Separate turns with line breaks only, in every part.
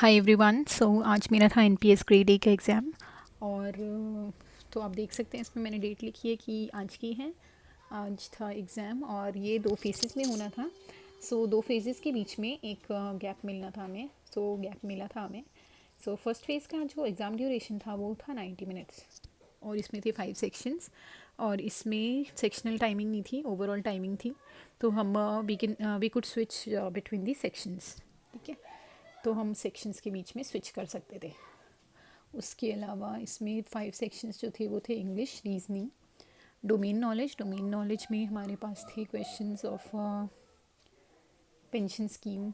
Hi everyone. आज मेरा था एनपीएस ग्रेड ए का एग्ज़ाम। और तो आप देख सकते हैं इसमें मैंने डेट लिखी है कि आज की है। आज था एग्ज़ाम और ये 2 फेजेस में होना था। 2 फेजेस के बीच में एक गैप मिलना था हमें। गैप मिला था हमें। फर्स्ट फेज़ का जो एग्ज़ाम ड्यूरेशन था वो था 90 मिनट्स और इसमें थे 5 सेक्शंस। और इसमें सेक्शनल टाइमिंग नहीं थी, ओवरऑल टाइमिंग थी। तो हम we could switch between the sections. ठीक है, तो हम सेक्शंस के बीच में स्विच कर सकते थे। उसके अलावा इसमें 5 सेक्शंस जो थे वो थे English, reasoning, domain knowledge. Domain knowledge में हमारे पास थे क्वेश्चंस ऑफ पेंशन स्कीम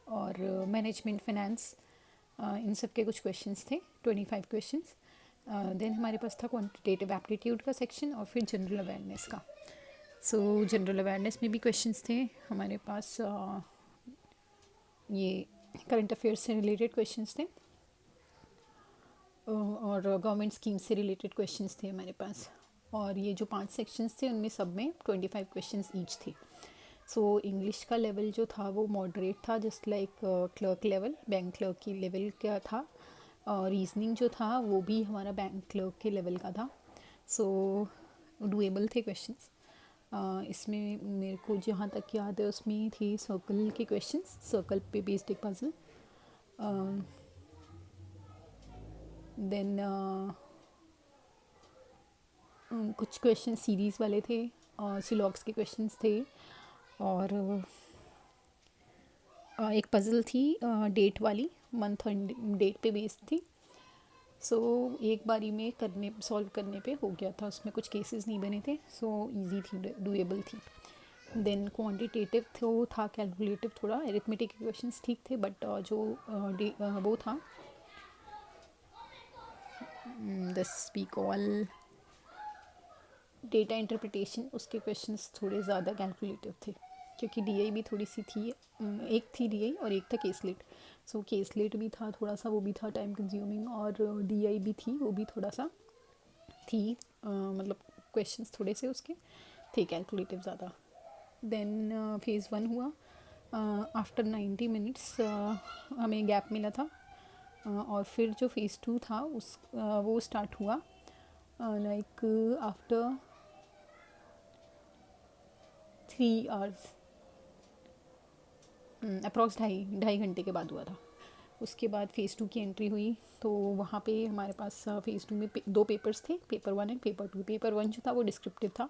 और मैनेजमेंट फाइनेंस। इन सब के कुछ क्वेश्चंस थे, 25 क्वेश्चंस। देन हमारे पास था क्वांटिटेटिव एप्टीट्यूड का सेक्शन और फिर जनरल अवेयरनेस का। जनरल अवेयरनेस में भी क्वेश्चंस थे हमारे पास। ये करंट अफेयर्स से रिलेटेड क्वेश्चंस थे और गवर्नमेंट स्कीम से रिलेटेड क्वेश्चंस थे हमारे पास। और ये जो 5 सेक्शंस थे उनमें सब में 25 क्वेश्चंस ईच थे। इंग्लिश का लेवल जो था वो मॉडरेट था, just like clerk level, bank clerk की लेवल का था। और रीजनिंग जो था वो भी हमारा बैंक क्लर्क के लेवल का था। डुएबल थे क्वेश्चंस। इसमें मेरे को जहाँ तक याद है उसमें थी सर्कल के क्वेश्चंस, सर्कल पे बेस्ड एक पजल। देन कुछ क्वेश्चन सीरीज़ वाले थे, सिलॉक्स के क्वेश्चंस थे। और एक पज़ल थी डेट वाली, मंथ एंड डेट पे बेस्ड थी। एक बारी में सॉल्व करने पे हो गया था, उसमें कुछ केसेस नहीं बने थे। इजी थी, डुएबल थी। देन क्वांटिटेटिव तो था कैलकुलेटिव, थोड़ा एरिथमेटिक के क्वेश्चंस ठीक थे, बट जो वो था this we call data interpretation, उसके क्वेश्चंस थोड़े ज़्यादा कैलकुलेटिव थे क्योंकि डीआई भी थोड़ी सी थी। एक थी डीआई और एक था केसलेट। केसलेट भी था थोड़ा सा, वो भी था टाइम कंज्यूमिंग, और डीआई भी थी, वो भी थोड़ा सा थी। मतलब क्वेश्चंस थोड़े से उसके थे कैलकुलेटिव ज़्यादा। देन फेज़ 1 हुआ। आफ्टर 90 मिनट्स हमें गैप मिला था। और फिर जो फेज़ 2 था वो स्टार्ट हुआ लाइक आफ्टर 3 आवर्स, अप्रॉक्स ढाई घंटे के बाद हुआ था। उसके बाद फ़ेज़ 2 की एंट्री हुई। तो वहाँ पे हमारे पास फ़ेज़ 2 में 2 पेपर्स थे, पेपर 1 एंड पेपर 2। पेपर 1 जो था वो डिस्क्रिप्टिव था।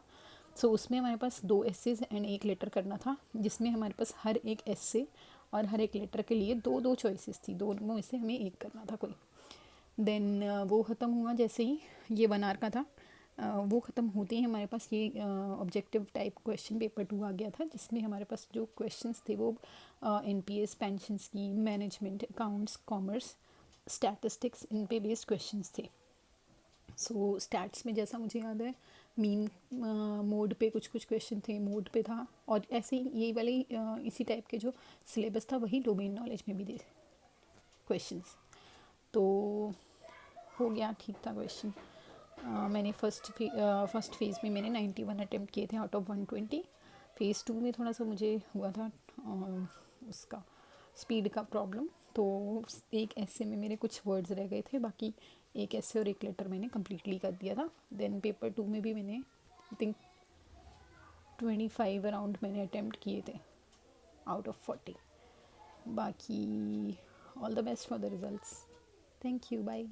उसमें हमारे पास 2 एसेज एंड 1 लेटर करना था, जिसमें हमारे पास हर एक एसे और हर एक लेटर के लिए दो दो चॉइसेस थी, दोनों में से हमें एक करना था कोई। देन वो ख़त्म हुआ जैसे ही, ये 1 आवर का था। वो ख़त्म होते ही हमारे पास ये ऑब्जेक्टिव टाइप क्वेश्चन पेपर 2 आ गया था, जिसमें हमारे पास जो क्वेश्चंस थे वो NPS, pension scheme, management accounts, commerce, statistics, इन पे बेस्ड क्वेश्चंस थे। स्टैट्स में जैसा मुझे याद है मीन मोड पे कुछ कुछ क्वेश्चन थे, मोड पे था। और ऐसे ही यही वाले इसी टाइप के जो सिलेबस था वही डोमेन नॉलेज में भी थे क्वेश्चंस। तो हो गया, ठीक था क्वेश्चन। मैंने फर्स्ट फेज़ में मैंने 91 अटैम्प्ट किए थे आउट ऑफ 120। फेज़ 2 में थोड़ा सा मुझे हुआ था उसका स्पीड का प्रॉब्लम। तो एक ऐसे में मेरे कुछ वर्ड्स रह गए थे, बाकी एक ऐसे और एक लेटर मैंने कम्प्लीटली कर दिया था। देन पेपर 2 में भी मैंने आई थिंक 25 अराउंड मैंने अटैम्प्ट किए थे आउट ऑफ 40। बाकी all the best for the results. Thank you, bye.